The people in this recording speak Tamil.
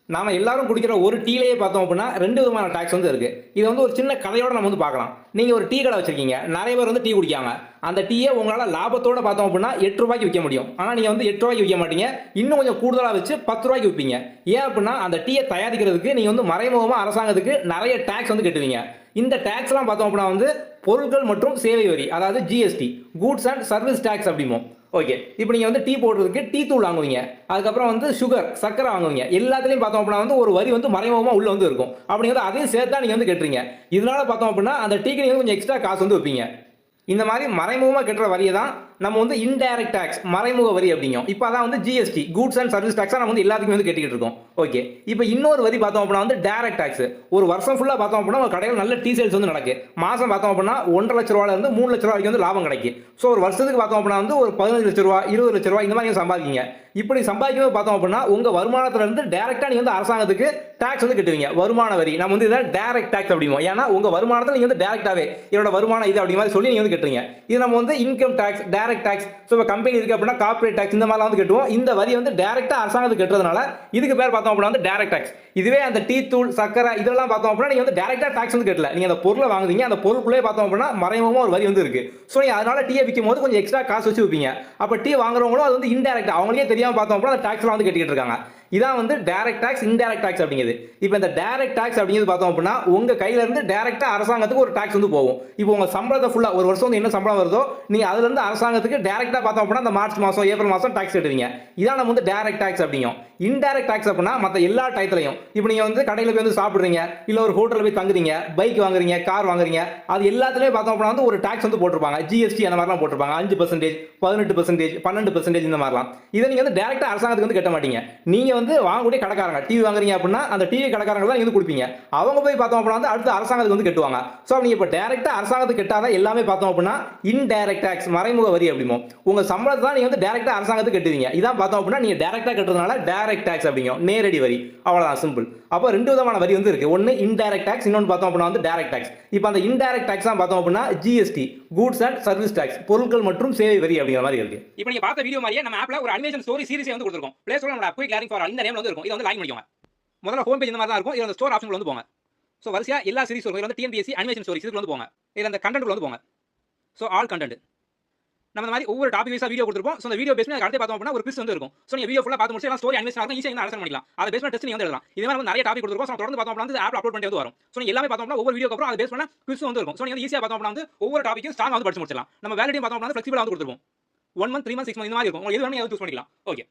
நாம எல்லாரும் குடிக்கிற ஒரு டீலேயே பார்த்தோம் அப்படின்னா 2 விதமான டாக்ஸ் வந்து இருக்கு. இது வந்து ஒரு சின்ன கதையோட நம்ம வந்து பார்க்கலாம். நீங்க ஒரு டீ கடை வச்சிருக்கீங்க. நிறைய பேர் வந்து டீ குடிக்காங்க. அந்த டீயை உங்களால லாபத்தோட பார்த்தோம் அப்படின்னா ரூ. 8க்கு விற்க முடியும். ஆனா நீங்க வந்து ரூ. 8க்கு விற்க மாட்டீங்க. இன்னும் கொஞ்சம் கூடுதலா வச்சு ரூ. 10க்கு விற்பீங்க. ஏன் அப்படின்னா அந்த டீயை தயாரிக்கிறதுக்கு நீங்க வந்து மறைமுகமா அரசாங்கத்துக்கு நிறைய டாக்ஸ் வந்து கட்டுவீங்க. இந்த டாக்ஸ்லாம் பார்த்தோம் அப்படின்னா வந்து பொருட்கள் மற்றும் சேவை வரி, அதாவது GST, goods and service tax அப்படிம்போம். ஓகே, இப்போ நீங்கள் வந்து டீ போடுறதுக்கு டீ தூள் வாங்குவீங்க, அதுக்கப்புறம் வந்து சுகர், சர்க்கரை வாங்குவீங்க. எல்லாத்துலேயும் பார்த்தோம் அப்படின்னா வந்து ஒரு வரி வந்து மறைமுகமாக உள்ள வந்து இருக்கும். அப்படிங்கிறது அதையும் சேர்த்தா நீங்கள் வந்து கட்டுறீங்க. இதனால பார்த்தோம் அப்படின்னா அந்த டீக்கு நீங்கள் கொஞ்சம் எக்ஸ்ட்ரா காசு வந்து வைப்பீங்க. இந்த மாதிரி மறைமுகமாக கட்டுற வரியை தான் நம்ம வந்து இன்டைரக்ட் டாக்ஸ், மறைமுக வரி அப்படிங்கும். இப்போ அதான் வந்து ஜிஎஸ்டி, கூட்ஸ் அண்ட் சர்வீஸ் டாக்ஸாக நம்ம வந்து எல்லாத்துக்குமே வந்து கட்டிக்கிட்டு இருக்கோம். ஓகே, இப்போ இன்னொரு வரி பார்த்தோம் அப்படின்னா வந்து டைரக்ட் டாக்ஸ். ஒரு வருஷம் ஃபுல்லாக பார்த்தோம் அப்படின்னா ஒரு கடையில் நல்ல டீ சேல்ஸ் வந்து நடக்கு. மாதம் பார்த்தோம் அப்படின்னா 1,50,000 ரூபாயிலிருந்து 3,00,000 வரைக்கும் வந்து லாபம் கிடைக்கும். ஸோ ஒரு வருஷத்துக்கு பார்த்தோம் அப்படின்னா வந்து ஒரு 15,00,000 ரூபா, 20,00,000 ரூபா இந்த மாதிரி சம்பாதிக்கீங்க. இப்படி சம்பாதிக்கும் பார்த்தோம் அப்படின்னா உங்க வருமானத்துல இருந்து டைரக்டா நீங்க வந்து அரசாங்கத்துக்கு டாக்ஸ் வந்து கட்டுவீங்க. வருமான வரி நம்ம வந்து இதை டைரக்ட் டாக்ஸ் அப்படிமோ. ஏன்னா உங்க வருமானத்தில் நீங்க வந்து டைரக்டாவே என்னோட வருமானம் இது அப்படி மாதிரி சொல்லி நீங்க வந்து கட்டுறீங்க. இது நம்ம வந்து income tax, direct tax. So இப்போ கம்பெனி இருக்கு அப்படின்னா கார்பரேட் டாக்ஸ் இந்த மாதிரிலாம் வந்து கட்டுவோம். இந்த வரி வந்து டைரக்டா அரசாங்கத்துக்கு கட்டுறதுனால இதுக்கு பேர் பார்த்தோம் அப்படின்னா வந்து டைரக்ட் டாக்ஸ். இதுவே அந்த டீ தூள், சக்கரை இதெல்லாம் பார்த்தோம் அப்படின்னா நீங்க வந்து டைரக்டா டாக்ஸ் வந்து கட்டல. நீங்க அந்த பொருளை வாங்குறீங்க, அந்த பொருளுக்குள்ளே பார்த்தோம் அப்படின்னா மறைமுகமா ஒரு வரி வந்து இருக்கு. ஸோ நீங்க அதனால டீயை விற்கும் போது கொஞ்சம் எக்ஸ்ட்ரா காசு வச்சு வைப்பீங்க. அப்ப டீ வாங்குறவங்களும் அது வந்து இன்டைரக்டா அவங்களுக்கே தெரியாம பார்த்தோம் அப்படின்னா அந்த டாக்ஸ்லாம் வந்து கட்டிக்கிட்டு இருக்காங்க. இதான் வந்து டைரக்ட் டாக்ஸ், இன்டைரக்ட் டாக்ஸ் அப்படிங்கிறது. இப்போ இந்த டைரக்ட் டாக்ஸ் அப்படிங்கிறது பார்த்தோம் அப்படின்னா உங்க கையில இருந்து டைரக்டா அரசாங்கத்துக்கு ஒரு டாக்ஸ் வந்து போகும். இப்போ உங்க சம்பளத்தை ஃபுல்லா ஒரு வருஷம் வந்து என்ன சம்பளம் வருதோ நீங்க அதுல இருந்து அரசாங்கத்துக்கு டைரக்டா பார்த்தோம் அப்படின்னா இந்த மார்ச் மாசம், ஏப்ரல் மாசம் டாக்ஸ் கட்டுவீங்க. இதான் நம்ம வந்து டைரக்ட் டாக்ஸ் அப்படிங்கும். இன்டைரக்ட் டாக்ஸ் அப்படின்னா மற்ற எல்லா டயத்துலையும் இப்போ நீங்க வந்து கடையில் போய் வந்து சாப்பிடுறீங்க, இல்ல ஒரு ஹோட்டலில் போய் தங்குறீங்க, பைக் வாங்குறீங்க, கார் வாங்குறீங்க, அது எல்லாத்துலயும் பார்த்தோம் அப்படின்னா வந்து ஒரு டாக்ஸ் வந்து போட்டிருப்பாங்க. ஜிஎஸ்டி அந்த மாதிரிலாம் போட்டிருப்பாங்க. 5%, 18%, 12% இந்த மாதிரிலாம். இதை நீங்க வந்து டைரக்டா அரசாங்கத்துக்கு வந்து கட்ட மாட்டீங்க. நீங்க வந்து வாங்கக்கூடிய கடைக்காரங்க டிவி வாங்குறீங்க அப்படின்னா அந்த டிவி கடைக்காரங்க தான் நீங்க வந்து கொடுப்பீங்க. அவங்க போய் பார்த்தோம் அப்படின்னா வந்து அடுத்து அரசாங்கத்துக்கு வந்து கட்டுவாங்க. ஸோ நீங்க இப்போ டைரக்டா அரசாங்கத்துக்கு கட்டாதான் எல்லாமே பார்த்தோம் அப்படின்னா இன்டைரக்ட் டாக்ஸ், மறைமுக வரி அப்படிமோ. உங்க சம்பளத்தை தான் நீங்க வந்து டைரக்டா அரசாங்கத்துக்கு கட்டுவீங்க. இதான் பார்த்தோம் அப்படின்னா நீங்க டைரக்டா கட்டுறதுனால டைரக்ட் டாக்ஸ் அப்படிங்கும். நேரடி வரி, அவ்வளவுதான், சிம்பிள். அப்போ 2 விதமான வரி வந்து இருக்கு. ஒன்னு இன்டைரக்ட் டாக்ஸ், இன்னொன்று பார்த்தோம் அப்படின்னா வந்து டைரக்ட் டாக்ஸ். இப்போ அந்த இன்டைரக்ட் டாக்ஸ் தான் பார்த்தோம் அப்படின்னா GST, goods and service tax, பொருட்கள் மற்றும் சேவை வரி அப்படிங்கிற மாதிரி இருக்கு. இப்போ நீங்க பார்த்த வீடியோ மாதிரியே நம்ம ஆப்ல ஒரு அனிமேஷன் ஸ்டோரி சீரிஸ் வந்து கொடுத்திருக்கோம். பிளே ஸ்டோர்ல நம்ம குயிக் லேர்னிங் ஃபார் ஆல் இந்த நேம்ல வந்து இருக்கும். இத வந்து லாகின் பண்ணிக்கோங்க. முதல்ல ஹோம் பேஜ் இந்த மாதிரி தான் இருக்கும். இதுல அந்த ஸ்டோர் ஆப்ஷன்ல வந்து போங்க. சோ வரிசையா எல்லா சீரிஸ் இருக்கும். இதுல வந்து டிஎன்பிஎஸ்சி அனிமேஷன் ஸ்டோரிஸ் இதுல வந்து போங்க. இதுல அந்த கண்டென்ட் வந்து போங்க. சோ ஆல் கண்டென்ட் நம்ம இந்த மாதிரி ஒவ்வொரு டாபிக் வைஸா வீடியோ கொடுத்திருப்போம். சோ அந்த வீடியோ பேஸ்ல அடுத்து பார்த்தோம் அப்படின்னா ஒரு குவிஸ் வந்து இருக்கும். சோ நீங்க வீடியோ ஃபுல்லா பார்த்து முடிச்சு எல்லாம் ஸ்டோரி அனிமேஷன் ஆகும், ஈஸியா ஆன்சர் பண்ணிக்கலாம். அதை பேஸ் பண்ணி டெஸ்ட் நீங்க வந்து எழுதலாம். இதே மாதிரி நிறைய டாபிக் கொடுத்திருப்போம். சோ தொடர்ந்து பார்த்தோம் அப்படின்னா ஆப்ல அப்லோட் பண்ணிட்டு வந்து வரும். சோ நீங்க எல்லாமே பார்த்தோம் அப்படின்னா ஒவ்வொரு வீடியோக்கு அப்புறம் அதை பேஸ் பண்ண குவிஸ் வந்து இருக்கும். சோ நீங்க ஈஸியா பார்த்தோம் அப்படின்னா ஒவ்வொரு டாபிக்கும் ஸ்ட்ராங்கா வந்து படிச்சு முடிச்சிடலாம். நம்ம வேலிடிட்டி பார்த்தோம் அப்படின்னா ஃபிளெக்சிபிளா வந்து கொடுத்திருப்போம். 1 மந்த், 3 மந்த், 6 மந்த் இந்த மாதிரி இருக்கும். உங்களுக்கு எது வேணுமோ அதை சூஸ் பண்ணிக்கலாம். ஓகே.